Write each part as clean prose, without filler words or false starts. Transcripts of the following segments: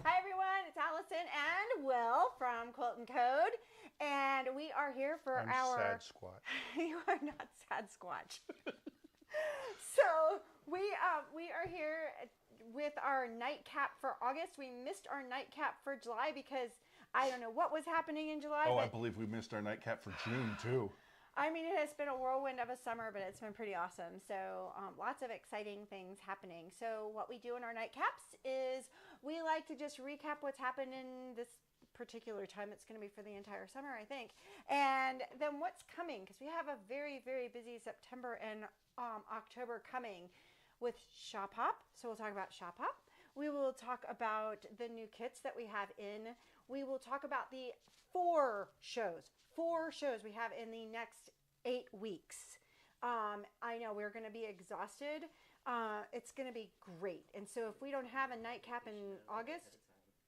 Hi everyone, it's Allison and Will from QuiltNCode, and we are here for Sad Squatch. You are not Sad Squatch. So we are here with our nightcap for August. We missed our nightcap for July because I don't know what was happening in July. Oh, I believe we missed our nightcap for June too. I mean, it has been a whirlwind of a summer, but it's been pretty awesome. So lots of exciting things happening. So what we do in our nightcaps is we like to just recap what's happened in this particular time. It's going to be for the entire summer, I think. And then what's coming, because we have a very, very busy September and October coming with Shop Hop. So we'll talk about Shop Hop. We will talk about the new kits that we have in. We will talk about the four shows we have in the next 8 weeks. I know we're going to be exhausted. It's going to be great. And so if we don't have a nightcap in August,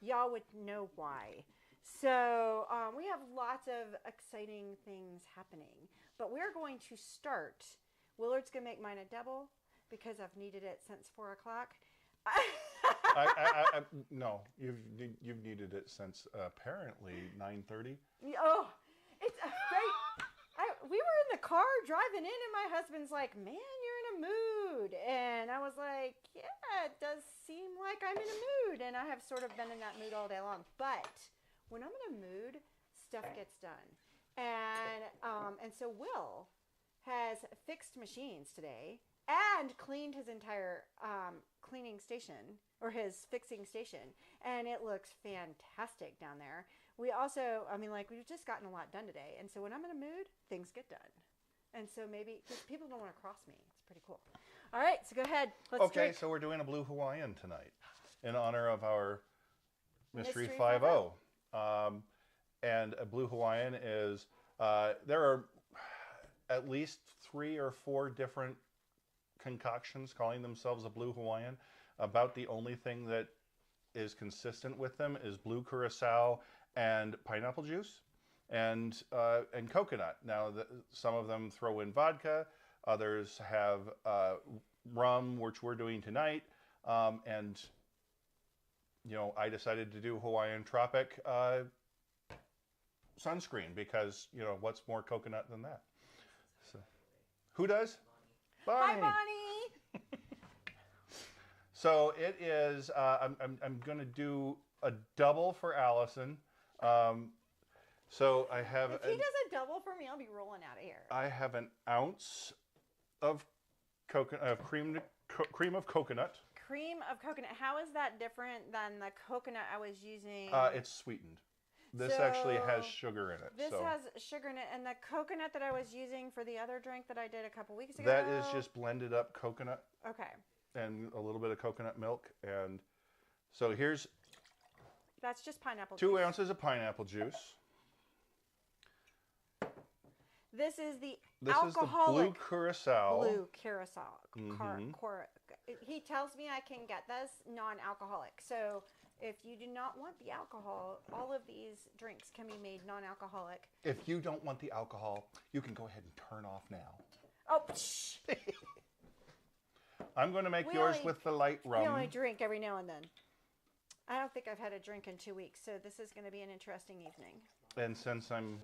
y'all would know why. So we have lots of exciting things happening. But we're going to start. Willard's going to make mine a double because I've needed it since 4 o'clock. No, you've needed it since apparently 9:30. Oh, it's great. We were in the car driving in, and my husband's like, "Man, you're in a mood," and I was like, "Yeah, it does seem like I'm in a mood," and I have sort of been in that mood all day long. But when I'm in a mood, stuff gets done, and so Will has fixed machines today and cleaned his entire cleaning station, or his fixing station, and it looks fantastic down there. We also, we've just gotten a lot done today, and so when I'm in a mood, things get done. And so maybe, because people don't want to cross me, it's pretty cool. All right, so go ahead. Let's drink. So we're doing a Blue Hawaiian tonight in honor of our Mystery 5-0. And a Blue Hawaiian is, there are at least 3 or 4 different concoctions calling themselves a Blue Hawaiian. About the only thing that is consistent with them is blue curacao and pineapple juice and coconut. Now, some of them throw in vodka, others have rum, which we're doing tonight, and I decided to do Hawaiian Tropic sunscreen because what's more coconut than that? So, who does? Bonnie. Hi, Bonnie. So it is. I'm going to do a double for Allison. So I have. If he does a double for me, I'll be rolling out of here. I have an ounce of coconut, cream of coconut. Cream of coconut. How is that different than the coconut I was using? It's sweetened. This actually has sugar in it. This has sugar in it, and the coconut that I was using for the other drink that I did a couple weeks ago. That is just blended up coconut. Okay. And a little bit of coconut milk, and so here's. That's just pineapple. 2 ounces of pineapple juice. This is the alcoholic. This is the blue curacao. Blue curacao. He tells me I can get this non-alcoholic. So if you do not want the alcohol, all of these drinks can be made non-alcoholic. If you don't want the alcohol, you can go ahead and turn off now. Oh, psh. I'm going to make yours with the light rum. We only drink every now and then. I don't think I've had a drink in 2 weeks, so this is going to be an interesting evening. And since I'm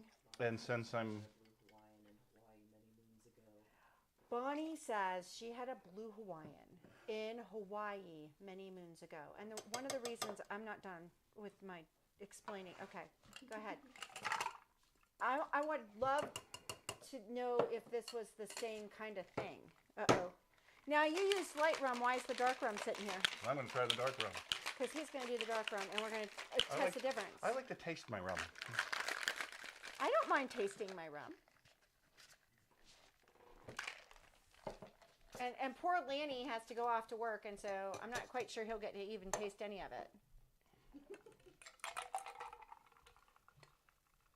Bonnie says she had a Blue Hawaiian in Hawaii many moons ago. And one of the reasons I'm not done with my explaining. Okay, go ahead. I would love to know if this was the same kind of thing. Uh-oh. Now, you used light rum. Why is the dark rum sitting here? I'm going to try the dark rum. Because he's going to do the dark rum, and we're going to test the difference. I like to taste my rum. I don't mind tasting my rum. And poor Lanny has to go off to work, and so I'm not quite sure he'll get to even taste any of it.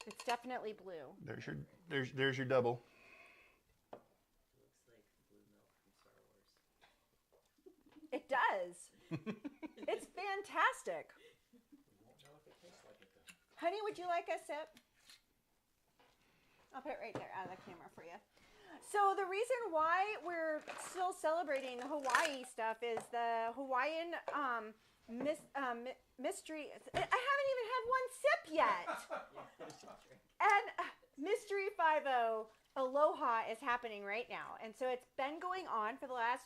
It's definitely blue. There's your double. Looks like blue milk from Star Wars. It does. It's fantastic. We won't know if it tastes like it though. Honey, would you like a sip? I'll put it right there out of the camera for you. So the reason why we're still celebrating the Hawaii stuff is the Hawaiian mystery. I haven't even had one sip yet. And Mystery 50 Aloha is happening right now. And so it's been going on for the last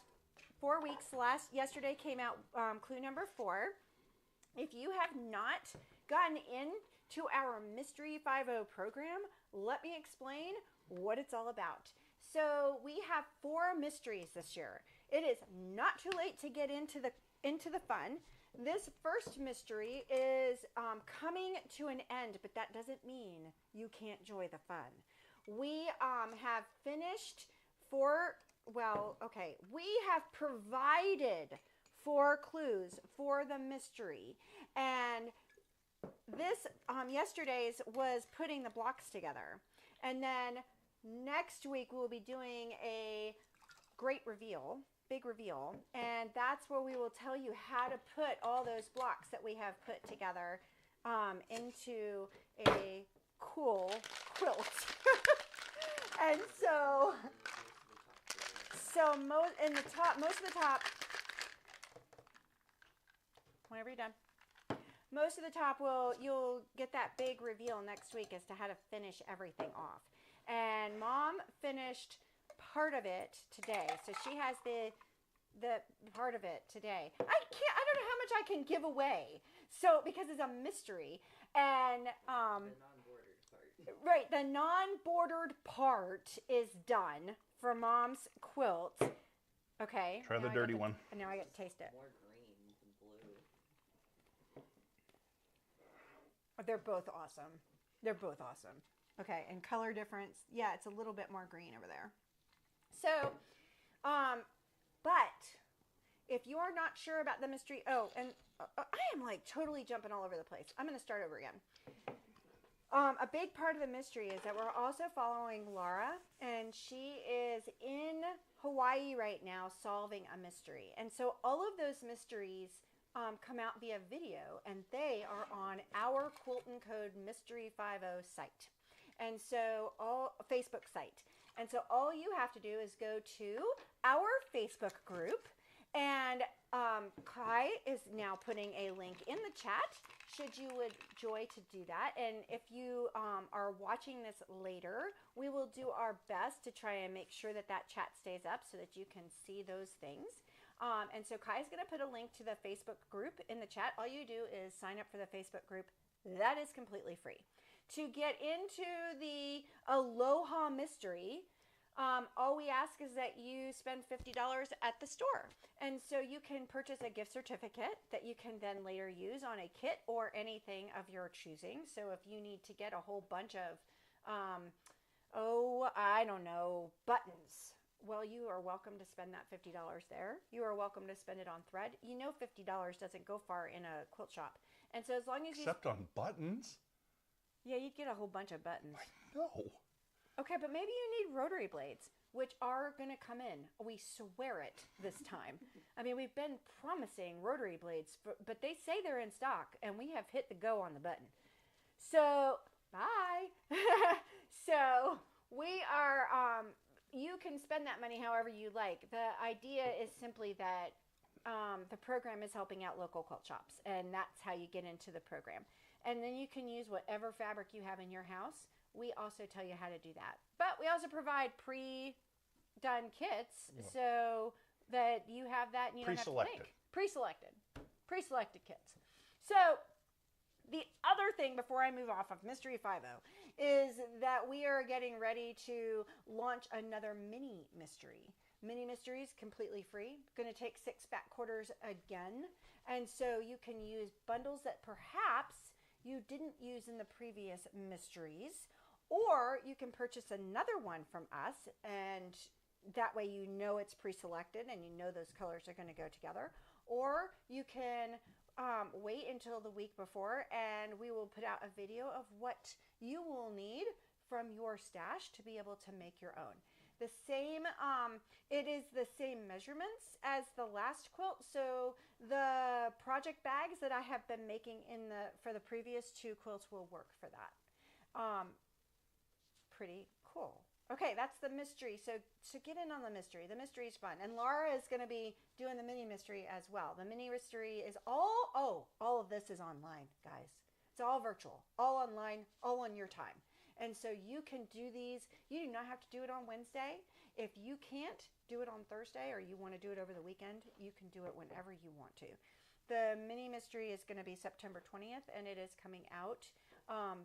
4 weeks. Yesterday came out clue number 4. If you have not gotten into our Mystery 50 program, let me explain what it's all about. So we have 4 mysteries this year. It is not too late to get into the fun. This first mystery is coming to an end, but that doesn't mean you can't enjoy the fun. We have finished we have provided 4 clues for the mystery, and this yesterday's was putting the blocks together, and then next week we'll be doing a big reveal, and that's where we will tell you how to put all those blocks that we have put together into a cool quilt. And so most of the top, whenever you're done, most of the top you'll get that big reveal next week as to how to finish everything off. And Mom finished part of it today, so she has the part of it today. I don't know how much I can give away, so because it's a mystery. And The non-bordered part. right, the non-bordered part is done for Mom's quilt. Okay. Try the dirty one. And now I get to taste it. More green than blue. They're both awesome. They're both awesome. Okay, and color difference. Yeah, it's a little bit more green over there. So, but if you are not sure about the mystery, and I am like totally jumping all over the place. I'm going to start over again. A big part of the mystery is that we're also following Laura, and she is in Hawaii right now solving a mystery. And so all of those mysteries come out via video, and they are on our QuiltNCode Mystery 50 site. And so Facebook site. And so all you have to do is go to our Facebook group, and Kai is now putting a link in the chat should you would joy to do that. And if you are watching this later, we will do our best to try and make sure that that chat stays up so that you can see those things. And so Kai is going to put a link to the Facebook group in the chat. All you do is sign up for the Facebook group. That is completely free. To get into the Aloha mystery, all we ask is that you spend $50 at the store. And so you can purchase a gift certificate that you can then later use on a kit or anything of your choosing. So if you need to get a whole bunch of, I don't know, buttons, well, you are welcome to spend that $50 there. You are welcome to spend it on thread. You know $50 doesn't go far in a quilt shop. And so as long as Except on buttons? Yeah, you'd get a whole bunch of buttons. No. Okay, but maybe you need rotary blades, which are going to come in. We swear it this time. I mean, we've been promising rotary blades, but they say they're in stock, and we have hit the go on the button. So, bye. So, we are, you can spend that money however you like. The idea is simply that the program is helping out local quilt shops, and that's how you get into the program. And then you can use whatever fabric you have in your house. We also tell you how to do that. But we also provide pre-done kits so that you have that and you don't have to think. Pre-selected kits. So the other thing before I move off of Mystery 50 is that we are getting ready to launch another mini mystery. Mini mysteries completely free. Going to take 6 back quarters again. And so you can use bundles that perhaps you didn't use in the previous mysteries, or you can purchase another one from us, and that way you know it's pre-selected and you know those colors are going to go together. Or you can wait until the week before, and we will put out a video of what you will need from your stash to be able to make your own. The same, it is the same measurements as the last quilt. So the project bags that I have been making for the previous 2 quilts will work for that. Pretty cool. Okay, that's the mystery. So get in on the mystery. The mystery is fun. And Laura is going to be doing the mini mystery as well. The mini mystery is all of this is online, guys. It's all virtual, all online, all on your time. And so you can do these. You do not have to do it on Wednesday. If you can't do it on Thursday or you want to do it over the weekend, you can do it whenever you want to. The mini mystery is going to be September 20th, and it is coming out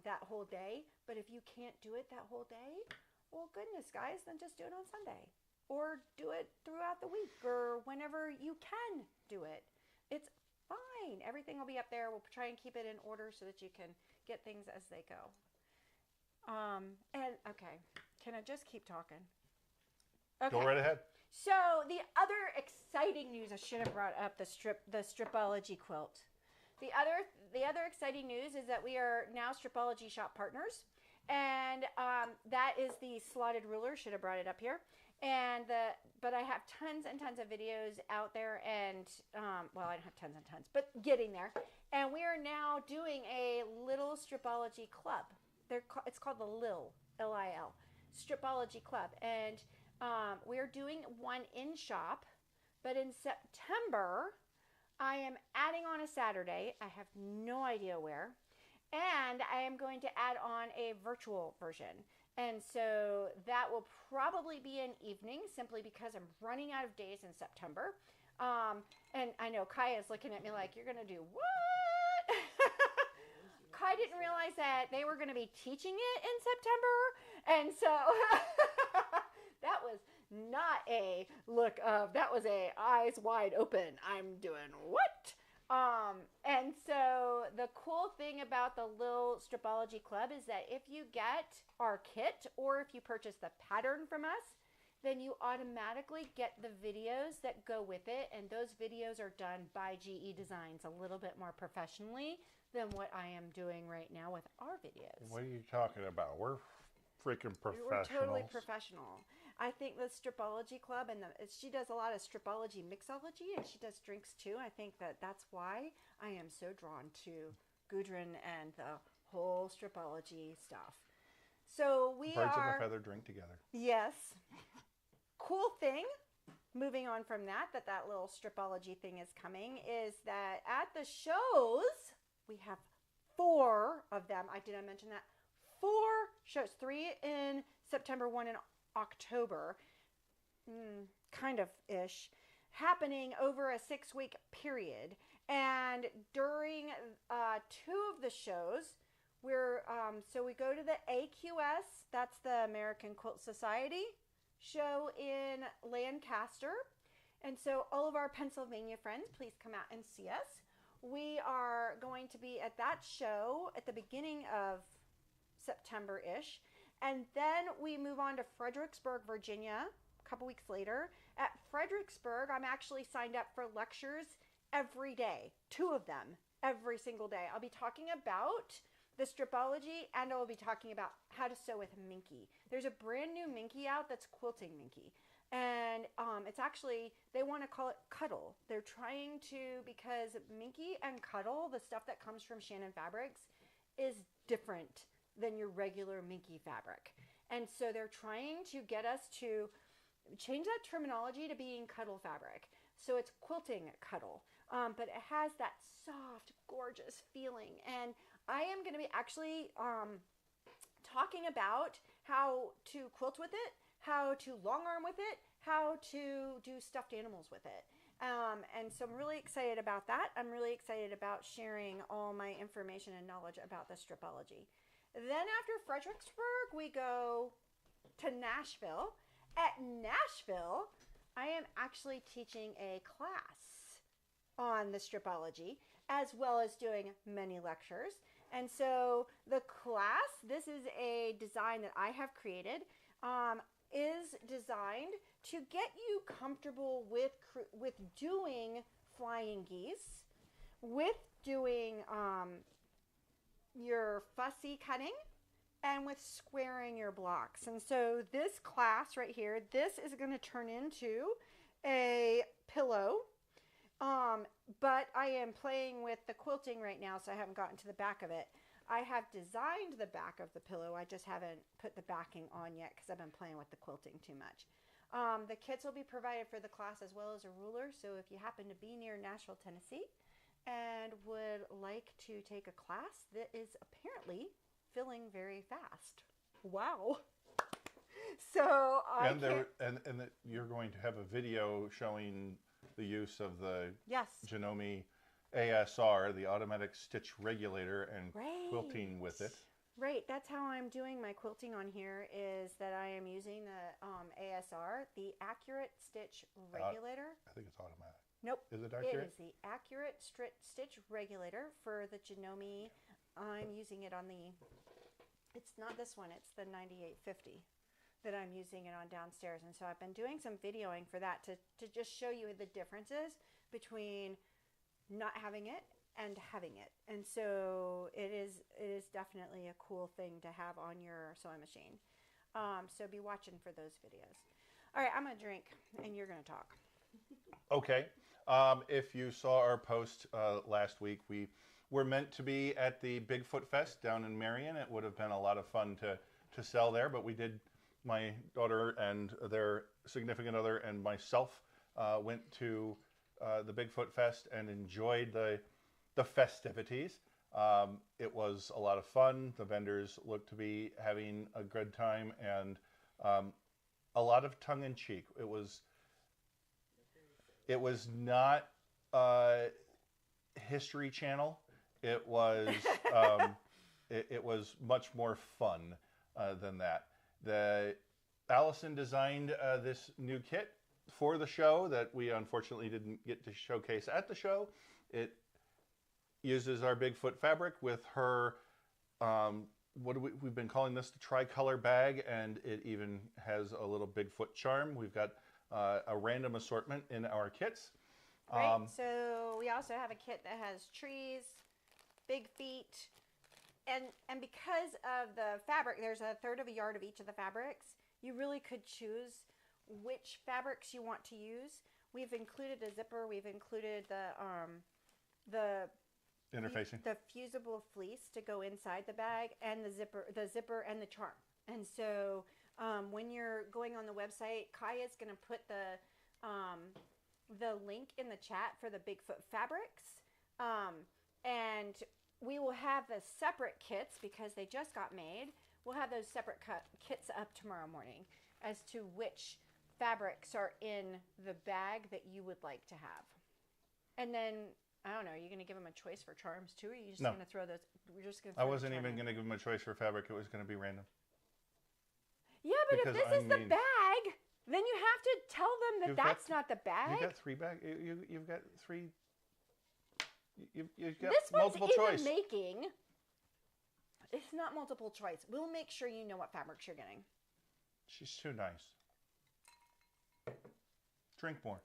that whole day. But if you can't do it that whole day, well, goodness, guys, then just do it on Sunday or do it throughout the week or whenever you can do it. It's fine. Everything will be up there. We'll try and keep it in order so that you can get things as they go. And okay, can I just keep talking? Okay. Go right ahead. So the other exciting news, I should have brought up the Stripology quilt. The other exciting news is that we are now Stripology shop partners. And that is the slotted ruler. Should have brought it up here. But I have tons and tons of videos out there, and well, I don't have tons and tons, but getting there. And we are now doing a little Stripology club. It's called the LIL, L-I-L, Stripology Club, and we are doing one in shop. But in September, I am adding on a Saturday. I have no idea where. And I am going to add on a virtual version. And so that will probably be an evening simply because I'm running out of days in September. And I know Kai is looking at me like, you're going to do what? Kai didn't realize that they were going to be teaching it in September. And so that was not a look of, that was a eyes wide open. I'm doing what? And so the cool thing about the Lil Stripology Club is that if you get our kit or if you purchase the pattern from us, then you automatically get the videos that go with it. And those videos are done by GE Designs a little bit more professionally than what I am doing right now with our videos. What are you talking about? We're freaking professionals. We're totally professional. I think the Stripology Club, and she does a lot of stripology mixology, and she does drinks too. I think that's why I am so drawn to Gudrun and the whole stripology stuff. So Birds of a feather drink together. Yes. Cool thing, moving on from that little stripology thing is coming, is that at the shows, we have 4 of them. Did I mention that? 4 shows, 3 in September, 1 in October, kind of ish, happening over a 6-week period. And during 2 of the shows, so we go to the AQS, that's the American Quilt Society show in Lancaster. And so all of our Pennsylvania friends, please come out and see us. We are going to be at that show at the beginning of September-ish. And then we move on to Fredericksburg, Virginia, a couple weeks later. At Fredericksburg, I'm actually signed up for lectures every day, 2 of them, every single day. I'll be talking about the stripology, and I will be talking about how to sew with Minky. There's a brand new Minky out that's quilting Minky. And it's actually, they want to call it Cuddle. They're trying to, because Minky and Cuddle, the stuff that comes from Shannon Fabrics, is different than your regular Minky fabric. And so they're trying to get us to change that terminology to being Cuddle fabric. So it's quilting Cuddle, but it has that soft, gorgeous feeling. And I am going to be actually talking about how to quilt with it, how to long arm with it, how to do stuffed animals with it. And so I'm really excited about that. I'm really excited about sharing all my information and knowledge about the stripology. Then after Fredericksburg, we go to Nashville. At Nashville, I am actually teaching a class on the stripology, as well as doing many lectures. And so the class, this is a design that I have created, is designed to get you comfortable with doing flying geese, with doing your fussy cutting, and with squaring your blocks. And so this class right here, this is going to turn into a pillow, but I am playing with the quilting right now, so I haven't gotten to the back of it. I have designed the back of the pillow. I just haven't put the backing on yet because I've been playing with the quilting too much. The kits will be provided for the class as well as a ruler. So if you happen to be near Nashville, Tennessee, and would like to take a class that is apparently filling very fast. Wow. So you're going to have a video showing the use of the yes. Janome ASR, the automatic stitch regulator, and quilting with it. Right, that's how I'm doing my quilting on here, is that I am using the ASR, the Accurate Stitch Regulator. I think it's automatic. Nope. Is it accurate? It is the Accurate Stitch Regulator for the Janome. I'm using it on the, it's not this one, it's the 9850 that I'm using it on downstairs. And so I've been doing some videoing for that to just show you the differences between not having it and having it. And so it is definitely a cool thing to have on your sewing machine. So be watching for those videos. All right, I'm gonna drink and you're gonna talk. Okay. If you saw our post last week, we were meant to be at the Bigfoot Fest down in Marion. It would have been a lot of fun to sell there, but we did, my daughter and their significant other and myself went to the Bigfoot Fest and enjoyed the festivities. It was a lot of fun. The vendors looked to be having a good time, and a lot of tongue-in-cheek. It was not History Channel. It was it was much more fun than that. Allison designed this new kit for the show that we unfortunately didn't get to showcase at the show. It uses our Bigfoot fabric with her, we've been calling this the tricolor bag, and it even has a little Bigfoot charm. We've got a random assortment in our kits. Right, so we also have a kit that has trees, big feet, and because of the fabric, there's 1/3 of a yard of each of the fabrics. You really could choose which fabrics you want to use. We've included a zipper. We've included the interfacing, the fusible fleece to go inside the bag, and the zipper and the charm. And so when you're going on the website, Kaya's going to put the link in the chat for the Bigfoot fabrics, and we will have the separate kits because they just got made. We'll have those separate kits up tomorrow morning as to which fabrics are in the bag that you would like to have. And then, I don't know, are you going to give them a choice for charms too, or are you just going to throw those? We're just going to. I wasn't even going to give them a choice for fabric. It was going to be random. Yeah, but because if this is the bag, then you have to tell them that that's not the bag. You've got 3 bags. You've got 3. You've got this multiple choice. This one's in the making. It's not multiple choice. We'll make sure you know what fabrics you're getting. She's too nice. Drink more.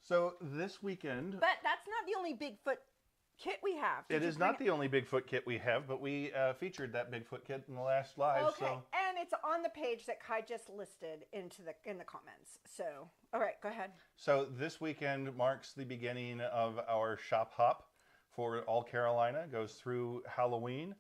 So this weekend... But that's not the only Bigfoot kit we have. It is not the only Bigfoot kit we have, but we featured that Bigfoot kit in the last live. Okay, so. And it's on the page that Kai just listed in the comments. So, all right, go ahead. So this weekend marks the beginning of our shop hop for all Carolina. It goes through Halloween.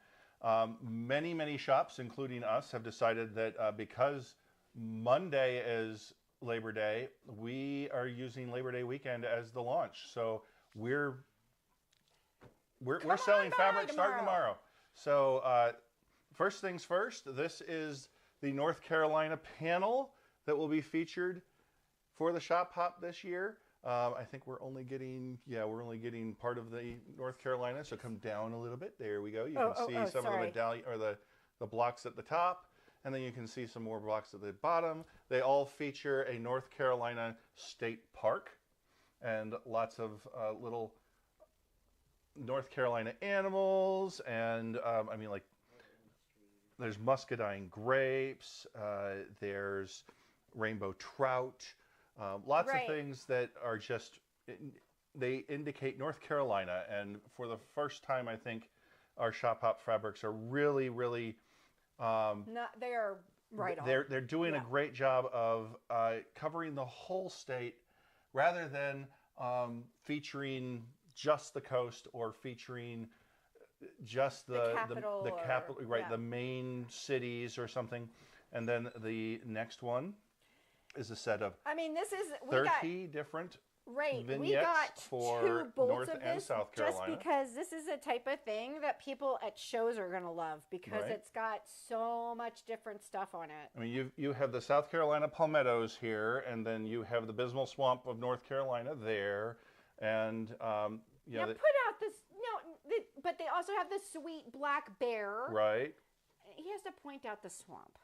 Many shops, including us, have decided that because Monday is Labor Day, we are using Labor Day weekend as the launch. So we're selling fabric starting tomorrow. So first things first, this is the North Carolina panel that will be featured for the shop hop this year. I think we're only getting part of the North Carolina. So come down a little bit. There we go. You can see some of the medallion or the blocks at the top, and then you can see some more blocks at the bottom. They all feature a North Carolina state park and lots of little North Carolina animals, and I mean, like, there's muscadine grapes, there's rainbow trout, lots of things that are just, they indicate North Carolina. And for the first time, I think our shop hop fabrics are really they are right on. They're doing a great job of covering the whole state rather than featuring just the coast or featuring just the capital, right, yeah. the main cities or something. And then the next one is a set of I mean, this is 30 different right. We vignettes got for two bolts North of and this South just Carolina. because this is a type of thing that people at shows are going to love because Right. it's got so much different stuff on it. I mean, you have the South Carolina palmettos here, and then you have the Bismal Swamp of North Carolina there, and you Now know, put out this but they also have the sweet black bear. right. He has to point out the swamp.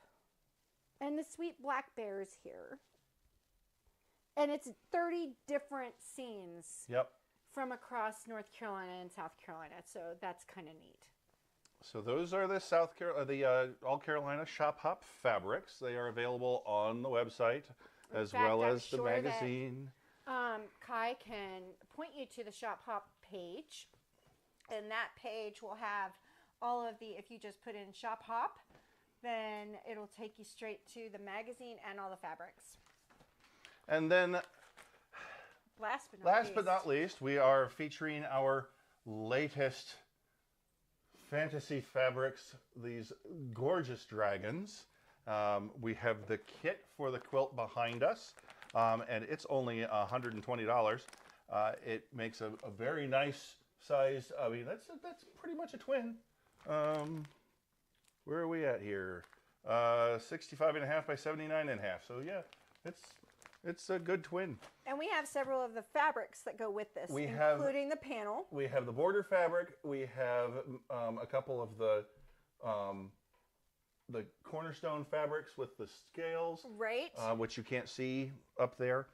And the sweet black bear is here. And it's 30 different scenes Yep. from across North Carolina and South Carolina. So that's kind of neat. So those are the All Carolina Shop Hop fabrics. They are available on the website as fact, well I'm as the sure that- magazine. Kai can point you to the Shop Hop page. And that page will have all of the, if you just put in Shop Hop, then it'll take you straight to the magazine and all the fabrics. And then Last but not least, we are featuring our latest fantasy fabrics, these gorgeous dragons. We have the kit for the quilt behind us, and it's only $120. It makes a very nice size. I mean, that's pretty much a twin. Where are we at here? 65.5 by 79.5. So yeah, it's a good twin. And we have several of the fabrics that go with this, including the panel. We have the border fabric. We have a couple of the cornerstone fabrics with the scales, Right. which you can't see up there.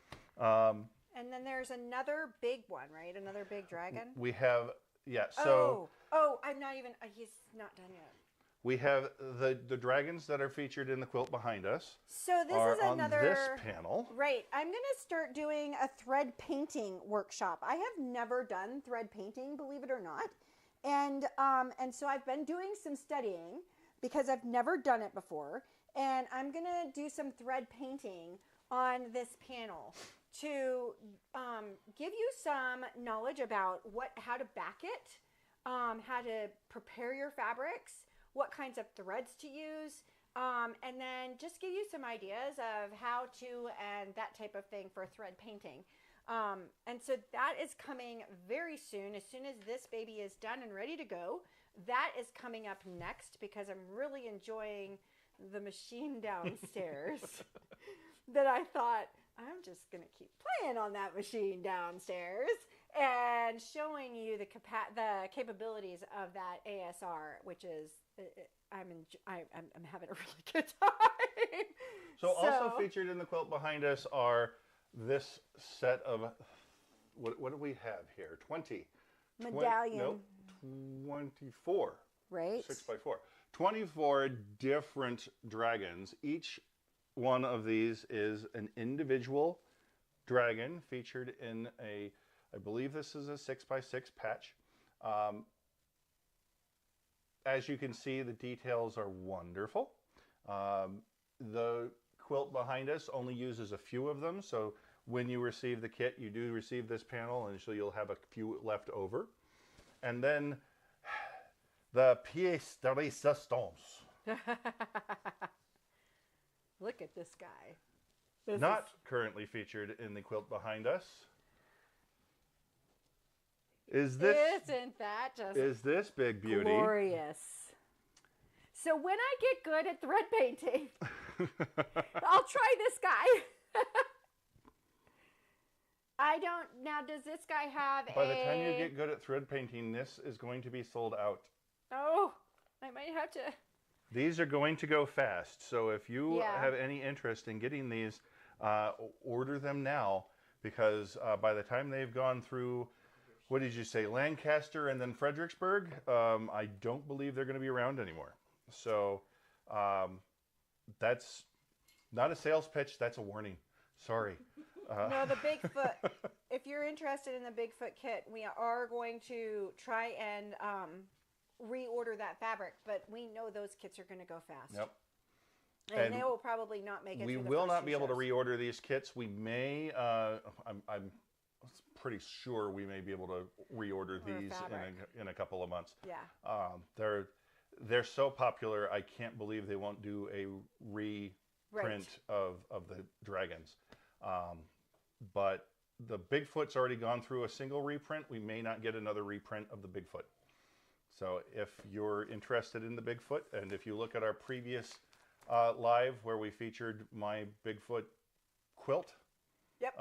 And then there's another big one, right? Another big dragon. We have, yeah, so I'm not even, he's not done yet. we have the dragons that are featured in the quilt behind us. So this are is another on this panel. Right. I'm going to start doing a thread painting workshop. I have never done thread painting, believe it or not. And so I've been doing some studying because I've never done it before. And I'm going to do some thread painting on this panel to give you some knowledge about how to back it, how to prepare your fabrics, what kinds of threads to use, and then just give you some ideas of how to and that type of thing for thread painting. And so that is coming very soon. As soon as this baby is done and ready to go, that is coming up next because I'm really enjoying the machine downstairs that I thought I'm just going to keep playing on that machine downstairs and showing you the capabilities of that ASR, which is I'm having a really good time. So also featured in the quilt behind us are this set of what do we have here? 20 medallion. 24. Right. 6x4. 24 different dragons. Each one of these is an individual dragon featured in I believe this is a 6x6 patch. As you can see, the details are wonderful. The quilt behind us only uses a few of them, so when you receive the kit, you do receive this panel, and so you'll have a few left over. And then the pièce de résistance. Look at this guy. Not currently featured in the quilt behind us. Isn't that just this big beauty? glorious? So when I get good at thread painting, I'll try this guy. Does this guy have By the time you get good at thread painting, this is going to be sold out. Oh, I might have to. These are going to go fast. So if you have any interest in getting these, order them now because by the time they've gone through, what did you say, Lancaster and then Fredericksburg, I don't believe they're going to be around anymore. So that's not a sales pitch, that's a warning. Sorry. No, the Bigfoot. If you're interested in the Bigfoot kit, we are going to try and reorder that fabric, but we know those kits are going to go fast. Yep. And they will probably not make it. We will not be able to reorder these kits. We may. I'm pretty sure we may be able to reorder these in a couple of months. Yeah. They're so popular. I can't believe they won't do a reprint of the dragons. But the Bigfoot's already gone through a single reprint. We may not get another reprint of the Bigfoot. So if you're interested in the Bigfoot, and if you look at our previous live where we featured my Bigfoot quilt, yep.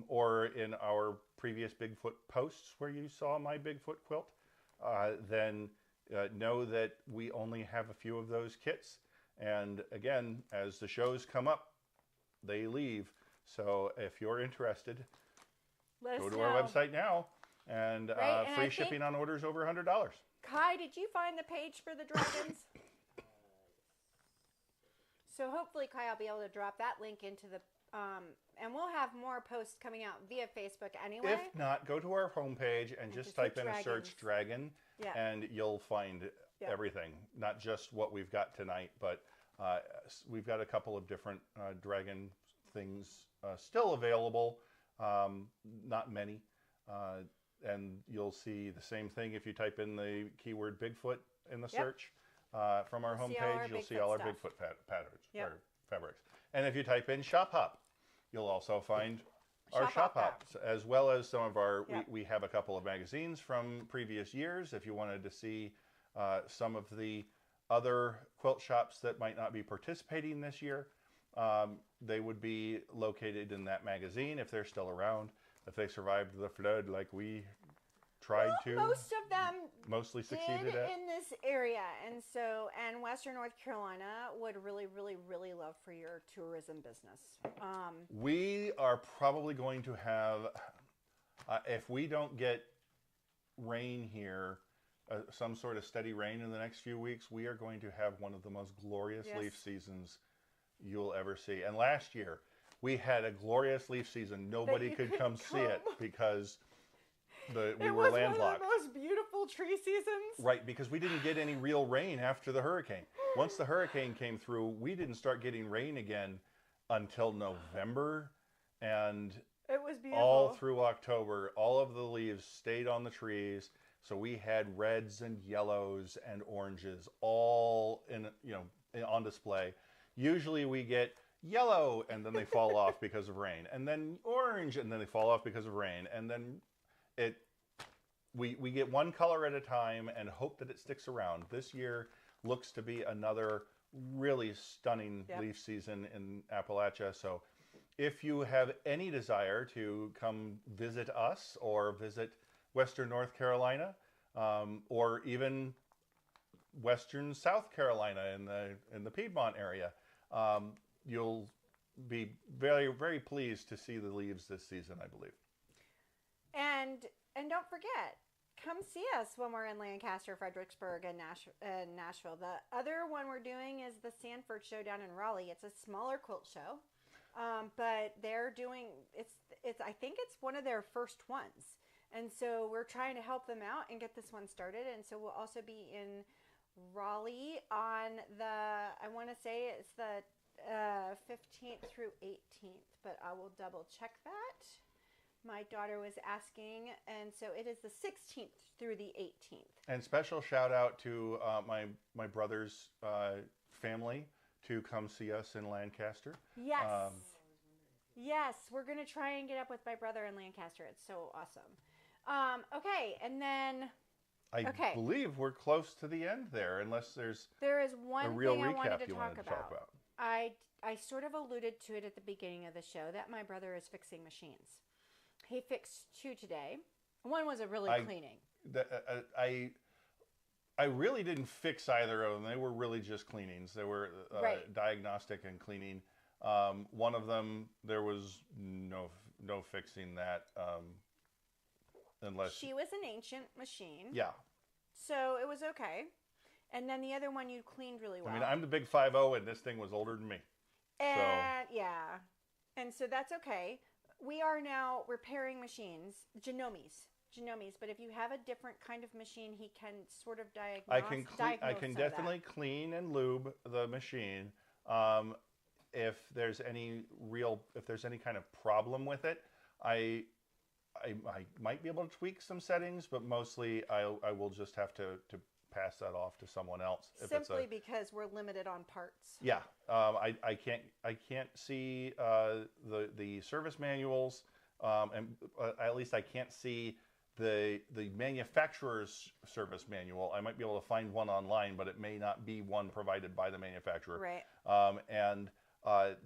Or in our previous Bigfoot posts where you saw my Bigfoot quilt, then know that we only have a few of those kits. And again, as the shows come up, they leave. So if you're interested, go to our website now, and free shipping on orders over $100. Kai, did you find the page for the dragons? So hopefully, Kai, I'll be able to drop that link into the, and we'll have more posts coming out via Facebook anyway. If not, go to our homepage and just type in a search dragon, and you'll find everything. Not just what we've got tonight, but we've got a couple of different dragon things still available. Not many. And you'll see the same thing if you type in the keyword Bigfoot in the search from our homepage. You'll see all our Bigfoot patterns or fabrics. And if you type in Shop Hop, you'll also find our Shop Hops, as well as some of our, we have a couple of magazines from previous years. If you wanted to see some of the other quilt shops that might not be participating this year, they would be located in that magazine if they're still around. If they survived the flood like we tried to. Most of them mostly succeeded in this area. And so, and Western North Carolina would really, really, really love for your tourism business. We are probably going to have, if we don't get rain here, some sort of steady rain in the next few weeks, we are going to have one of the most glorious leaf seasons you'll ever see. And last year, we had a glorious leaf season. Nobody could come see it because we were landlocked. It was one of the most beautiful tree seasons. Right, because we didn't get any real rain after the hurricane. Once the hurricane came through, we didn't start getting rain again until November. And it was beautiful. All through October, all of the leaves stayed on the trees. So we had reds and yellows and oranges all on display. Usually we get yellow and then they fall off because of rain, and then orange and then they fall off because of rain, and then we get one color at a time and hope that it sticks around. This year looks to be another really stunning leaf season in Appalachia. So if you have any desire to come visit us or visit Western North Carolina, or even Western South Carolina in the Piedmont area, you'll be very, very pleased to see the leaves this season, I believe. And don't forget, come see us when we're in Lancaster, Fredericksburg, and Nashville. The other one we're doing is the Sanford show down in Raleigh. It's a smaller quilt show, but they're doing it's I think it's one of their first ones, and so we're trying to help them out and get this one started. And so we'll also be in Raleigh on I want to say it's the 15th through 18th, but I will double check that. My daughter was asking, and so it is the 16th through the 18th. And special shout out to my brother's family to come see us in Lancaster. Yes. Yes, we're going to try and get up with my brother in Lancaster. It's so awesome. Okay, and then... I believe we're close to the end there, unless there is one real thing recap I wanted to you talk wanted to talk about. I sort of alluded to it at the beginning of the show that my brother is fixing machines. He fixed 2 today. One was a really cleaning. I really didn't fix either of them. They were really just cleanings. They were diagnostic and cleaning. One of them, there was no fixing that unless... She was an ancient machine. Yeah. So it was okay. And then the other one you cleaned really well. I mean, I'm the big 5-0 and this thing was older than me. And yeah. And so that's okay. We are now repairing machines, genomes. But if you have a different kind of machine, he can sort of diagnose. I can definitely clean and lube the machine. If there's any kind of problem with it, I might be able to tweak some settings, but mostly I will just have to pass that off to someone else. Simply because we're limited on parts. Yeah, I can't see the service manuals, and at least I can't see the manufacturer's service manual. I might be able to find one online, but it may not be one provided by the manufacturer. Right. And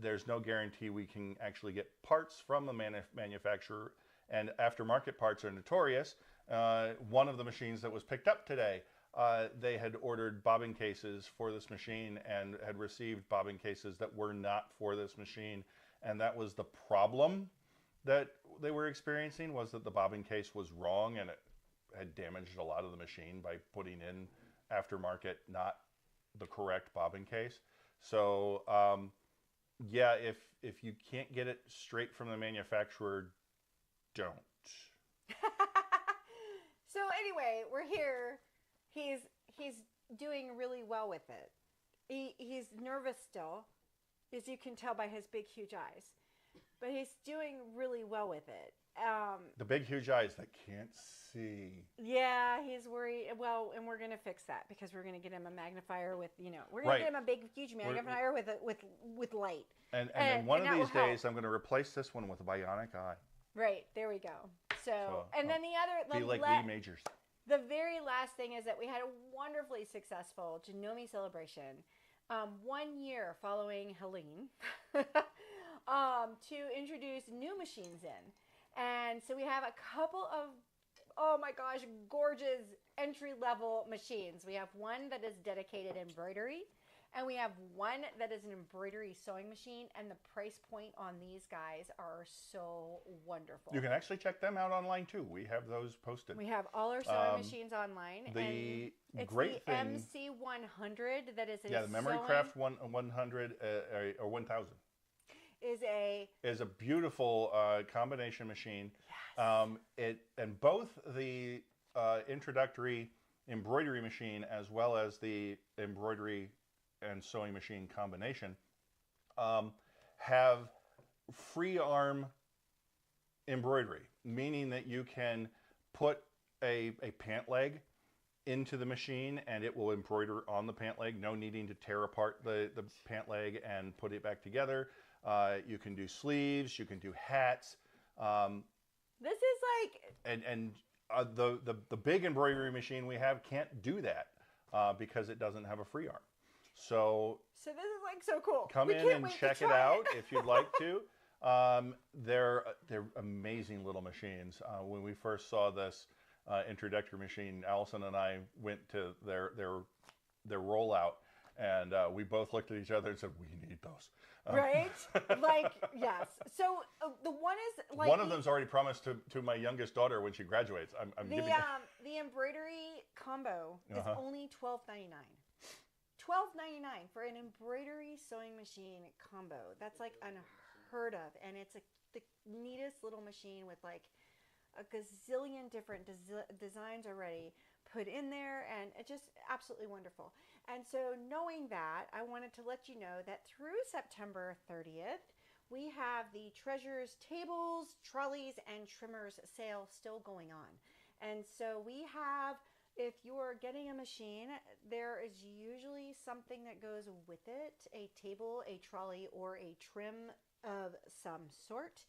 there's no guarantee we can actually get parts from the manufacturer. And aftermarket parts are notorious. One of the machines that was picked up today, they had ordered bobbin cases for this machine and had received bobbin cases that were not for this machine. And that was the problem that they were experiencing, was that the bobbin case was wrong and it had damaged a lot of the machine by putting in aftermarket, not the correct bobbin case. So yeah, if you can't get it straight from the manufacturer, don't. So anyway, we're here. He's doing really well with it. He's nervous still, as you can tell by his big huge eyes, but he's doing really well with it. The big huge eyes that can't see. Yeah, he's worried. Well, and we're gonna fix that because we're gonna get him a magnifier with, we're gonna get him a big huge magnifier with light. And then one of these days, I'm gonna replace this one with a bionic eye. Right, there we go. So and then the other, be like Lee Majors. The very last thing is that we had a wonderfully successful Janome celebration, 1 year following Helene, to introduce new machines in. And so we have a couple of, oh my gosh, gorgeous entry-level machines. We have one that is dedicated embroidery, and we have one that is an embroidery sewing machine, and the price point on these guys are so wonderful. You can actually check them out online too. We have those posted. We have all our sewing machines online. The and great it's the thing, MC100 that is a the Memory Craft 100 or 1000 is a beautiful combination machine. Yes. And both the introductory embroidery machine as well as the embroidery and sewing machine combination have free arm embroidery, meaning that you can put a pant leg into the machine and it will embroider on the pant leg, no needing to tear apart the pant leg and put it back together. You can do sleeves, you can do hats. This is like... And the big embroidery machine we have can't do that because it doesn't have a free arm. So this is like so cool. Come in and check it out if you'd like to. They're amazing little machines. When we first saw this introductory machine, Allison and I went to their rollout, and we both looked at each other and said, "We need those." Right? Like, yes. So the one is like... One of them's already promised to my youngest daughter when she graduates. I'm giving the embroidery combo is only $12.99. $12.99 for an embroidery sewing machine combo. That's like unheard of, and it's the neatest little machine with like a gazillion different designs already put in there, and it's just absolutely wonderful. And so knowing that, I wanted to let you know that through September 30th, we have the Treasures tables, trolleys, and trimmers sale still going on. And so we have, if you're getting a machine, there is usually something that goes with it, a table, a trolley, or a trim of some sort.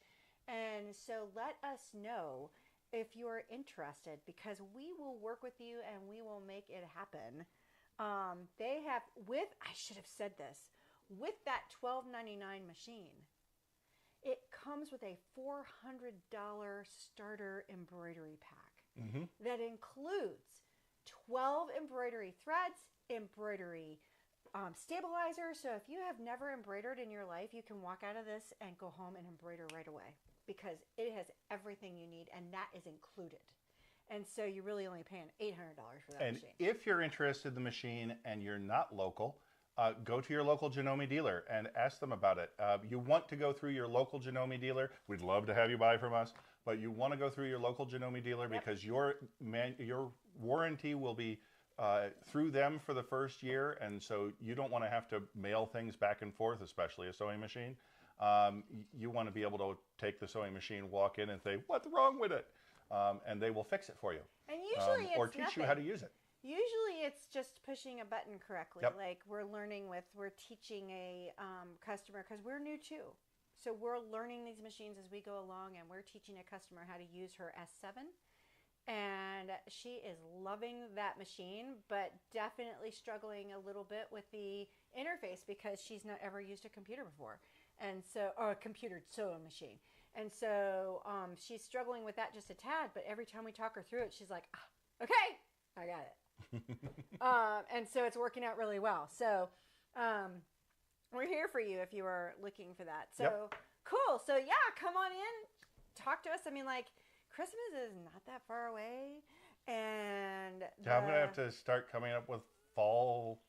And so let us know if you're interested, because we will work with you and we will make it happen. They have, I should have said this, with that $12.99 machine, it comes with a $400 starter embroidery pack that includes 12 embroidery threads, embroidery stabilizer. So if you have never embroidered in your life, you can walk out of this and go home and embroider right away, because it has everything you need, and that is included. And so you're really only paying $800 for that machine. And if you're interested in the machine and you're not local, go to your local Janome dealer and ask them about it. You want to go through your local Janome dealer. We'd love to have you buy from us, but you want to go through your local Janome dealer because your warranty will be through them for the first year, and so you don't want to have to mail things back and forth, especially a sewing machine. You want to be able to take the sewing machine, walk in and say, what's wrong with it? And they will fix it for you. And usually or it's teach nothing. you how to use it. Usually it's just pushing a button correctly. Yep. Like we're teaching a customer, because we're new too. So we're learning these machines as we go along, and we're teaching a customer how to use her S7. And she is loving that machine, but definitely struggling a little bit with the interface because she's not ever used a computer before. And so, or a computer sewing machine. And so she's struggling with that just a tad, but every time we talk her through it, she's like, okay, I got it. And so it's working out really well. So we're here for you if you are looking for that. So cool. So yeah, come on in, talk to us. I mean, like, Christmas is not that far away, and I'm gonna have to start coming up with fall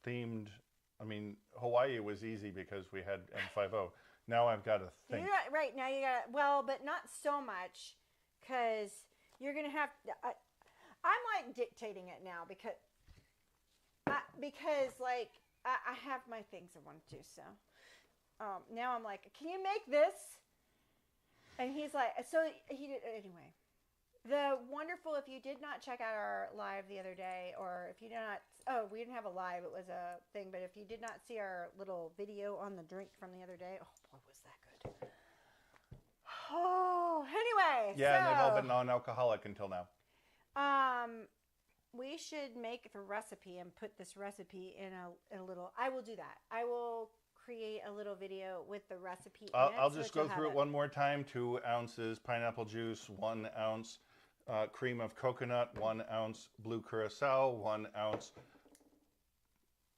themed. I mean, Hawaii was easy because we had N50. Now I've got to think. Right now you got, well, but not so much, because you're gonna have. I'm like dictating it now because like I have my things I want to do. So now I'm like, can you make this? And he's like, so he did, anyway. The wonderful, if you did not check out our live the other day, or if you did not, we didn't have a live, it was a thing, but if you did not see our little video on the drink from the other day, oh boy, was that good. Oh, anyway. Yeah, and they've all been non-alcoholic until now. We should make the recipe and put this recipe in a little, I will do that. I will create a little video with the recipe in it. I'll just go through it one more time. 2 ounces pineapple juice, 1 ounce cream of coconut, 1 ounce blue curacao, 1 ounce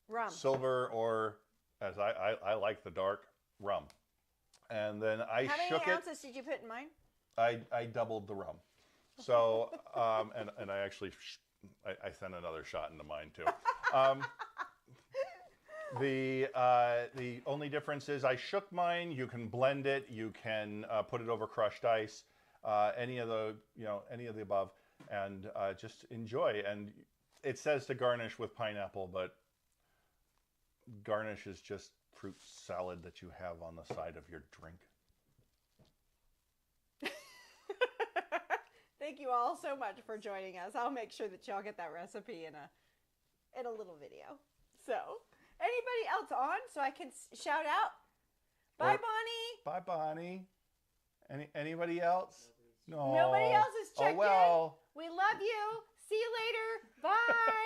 rum, silver, or as I like the dark, rum. And then I shook it. How many ounces did you put in mine? I doubled the rum. So, and I actually, I sent another shot into mine too. The only difference is I shook mine. You can blend it. You can put it over crushed ice, any of the above, and just enjoy. And it says to garnish with pineapple, but garnish is just fruit salad that you have on the side of your drink. Thank you all so much for joining us. I'll make sure that y'all get that recipe in a little video. So, anybody else on so I can shout out? Bye, Bonnie. Bye, Bonnie. Anybody else? No. Nobody else is checked in. We love you. See you later. Bye.